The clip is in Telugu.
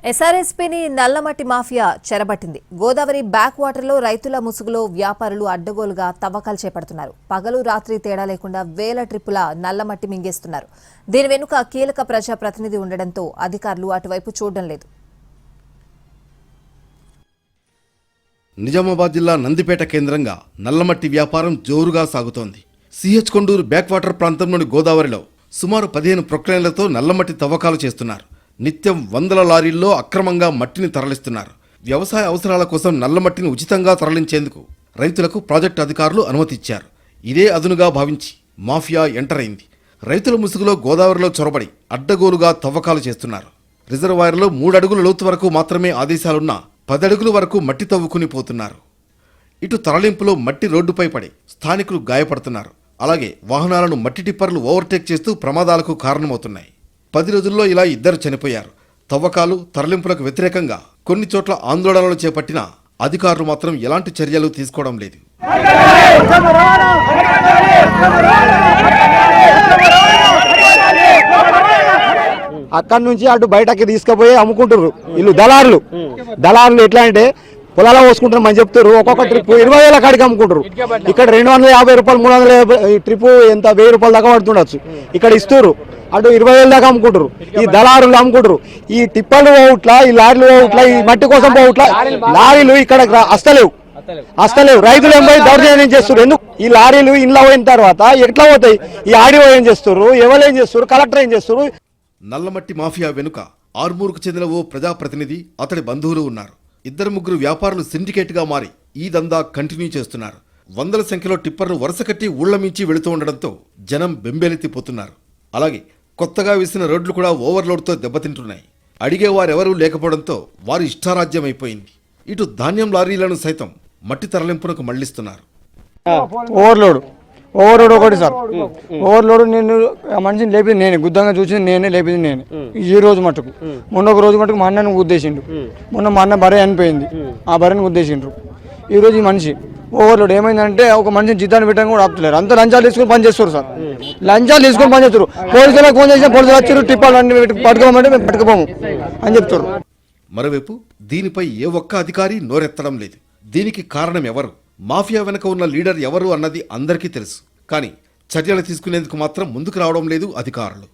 ఎస్ఆర్ఎస్పీని నల్లమట్టి మాఫియా చెరబట్టింది. గోదావరి బ్యాక్ వాటర్లో రైతుల ముసుగులో వ్యాపారులు అడ్డగోలుగా తవ్వకాలు చేపడుతున్నారు. పగలు రాత్రి తేడా లేకుండా వేల ట్రిప్పుల నల్లమట్టి మింగేస్తున్నారు. దీని వెనుక కీలక ప్రజా ప్రతినిధి ఉండడంతో అధికారులు అటువైపు చూడడం లేదు. నిజామాబాద్ జిల్లా నందిపేట కేంద్రంగా నల్లమట్టి వ్యాపారం జోరుగా సాగుతోంది. సిహెచ్ కొండూరు బ్యాక్ వాటర్ ప్రాంతంలోని గోదావరిలో సుమారు 15 ప్రొక్లైన్లతో నల్లమట్టి తవ్వకాలు చేస్తున్నారు. నిత్యం వందల లారీల్లో అక్రమంగా మట్టిని తరలిస్తున్నారు. వ్యవసాయ అవసరాల కోసం నల్లమట్టిని ఉచితంగా తరలించేందుకు రైతులకు ప్రాజెక్టు అధికారులు అనుమతిచ్చారు. ఇదే అదునుగా భావించి మాఫియా ఎంటర్ అయింది. రైతుల ముసుగులో గోదావరిలో చొరబడి అడ్డగోలుగా తవ్వకాలు చేస్తున్నారు. రిజర్వాయర్లో 3 అడుగుల లోతు వరకు మాత్రమే ఆదేశాలున్నా 10 అడుగుల వరకు మట్టి తవ్వుకుని పోతున్నారు. ఇటు తరలింపులో మట్టి రోడ్డుపై పడి స్థానికులు గాయపడుతున్నారు. అలాగే వాహనాలను మట్టి టిప్పర్లు ఓవర్టేక్ చేస్తూ ప్రమాదాలకు కారణమవుతున్నాయి. 10 రోజుల్లో ఇలా 2 చనిపోయారు. తవ్వకాలు తరలింపులకు వ్యతిరేకంగా కొన్ని చోట్ల ఆందోళనలు చేపట్టినా అధికారులు మాత్రం ఎలాంటి చర్యలు తీసుకోవడం లేదు. అక్కడి నుంచి అటు బయటకి తీసుకుపోయి అమ్ముకుంటారు. వీళ్ళు దళారులు ఎట్లా అంటే పొలాలు పోసుకుంటారు అని చెప్తారు. ఒక్కొక్క ట్రిప్ 20,000 కాడికి అమ్ముకుంటారు. ఇక్కడ 250 రూపాయలు 350 ట్రిప్ ఎంత 1000 రూపాయల దాకా పడుతుండొచ్చు. ఇక్కడ ఇస్తారు అటు 20,000 దాకా అమ్ముకుంటారు. ఈ దళారులు అమ్ముకుంటారు. ఈ టిప్పర్లు పోవట్లా, ఈ లారీలు పోవట్లా, ఈ మట్టి కోసం పోవట్లా. లారీలు ఇక్కడ అస్తలేవు. రైతులు ఏం పోయి దౌర్జన్యం చేస్తారు. ఎందుకు ఈ లారీలు ఇంట్లో పోయిన తర్వాత ఎట్లా పోతాయి? ఈ ఆడియో ఏం చేస్తారు, ఎవరు ఏం చేస్తారు, కలెక్టర్ ఏం చేస్తారు? నల్లమట్టి మాఫియా వెనుక ఆర్మూర్కు చెందిన ఓ ప్రజాప్రతినిధి, అతడి బంధువులు ఉన్నారు. 2-3 వ్యాపారులు సిండికేట్గా మారి ఈ దందా కంటిన్యూ చేస్తున్నారు. వందల సంఖ్యలో టిప్పర్లు వరుస కట్టి ఊళ్ల మించి వెళుతూ ఉండడంతో జనం బెంబేలెత్తిపోతున్నారు. అలాగే కొత్తగా వేసిన రోడ్లు కూడా ఓవర్లోడ్తో దెబ్బతింటున్నాయి. అడిగేవారెవరూ లేకపోవడంతో వారి ఇష్టారాజ్యం అయిపోయింది. ఇటు ధాన్యం లారీలను సైతం మట్టి తరలింపునకు మళ్లిస్తున్నారు. ఓవర్లోడ్ ఒకటి సార్. ఓవర్లోడ్ నేను మనిషిని లేపింది నేనే, గుద్దంగా చూసింది నేనే, లేపింది నేనే. ఈ రోజు మటుకు మొన్న ఒక రోజు మటుకు మా అన్నను గుద్దేసిండు. మొన్న మా అన్న బర్రె అనిపోయింది, ఆ బర్రెని గుద్దేసిండ్రు. ఈ రోజు ఈ మనిషి ఓవర్లోడ్ ఏమైందంటే ఒక మనిషిని జీతాన్ని పెట్టడం కూడా ఆపుతలేరు. అంత లంచాలు తీసుకొని పని చేస్తారు సార్. లంచాలు తీసుకొని పని చేస్తారు. పోలీసులకు ఫోన్ చేసిన పోలీసులు వచ్చారు, టిప్పాలు అన్ని పట్టుకోమంటే మేము పట్టుకుపోము అని చెప్తారు. మరోవైపు దీనిపై ఏ ఒక్క అధికారి నోరెత్తడం లేదు. దీనికి కారణం ఎవరు, మాఫియా వెనక ఉన్న లీడర్ ఎవరు అన్నది అందరికీ తెలుసు. కానీ చర్యలు తీసుకునేందుకు మాత్రం ముందుకు రావడం లేదు అధికారులు.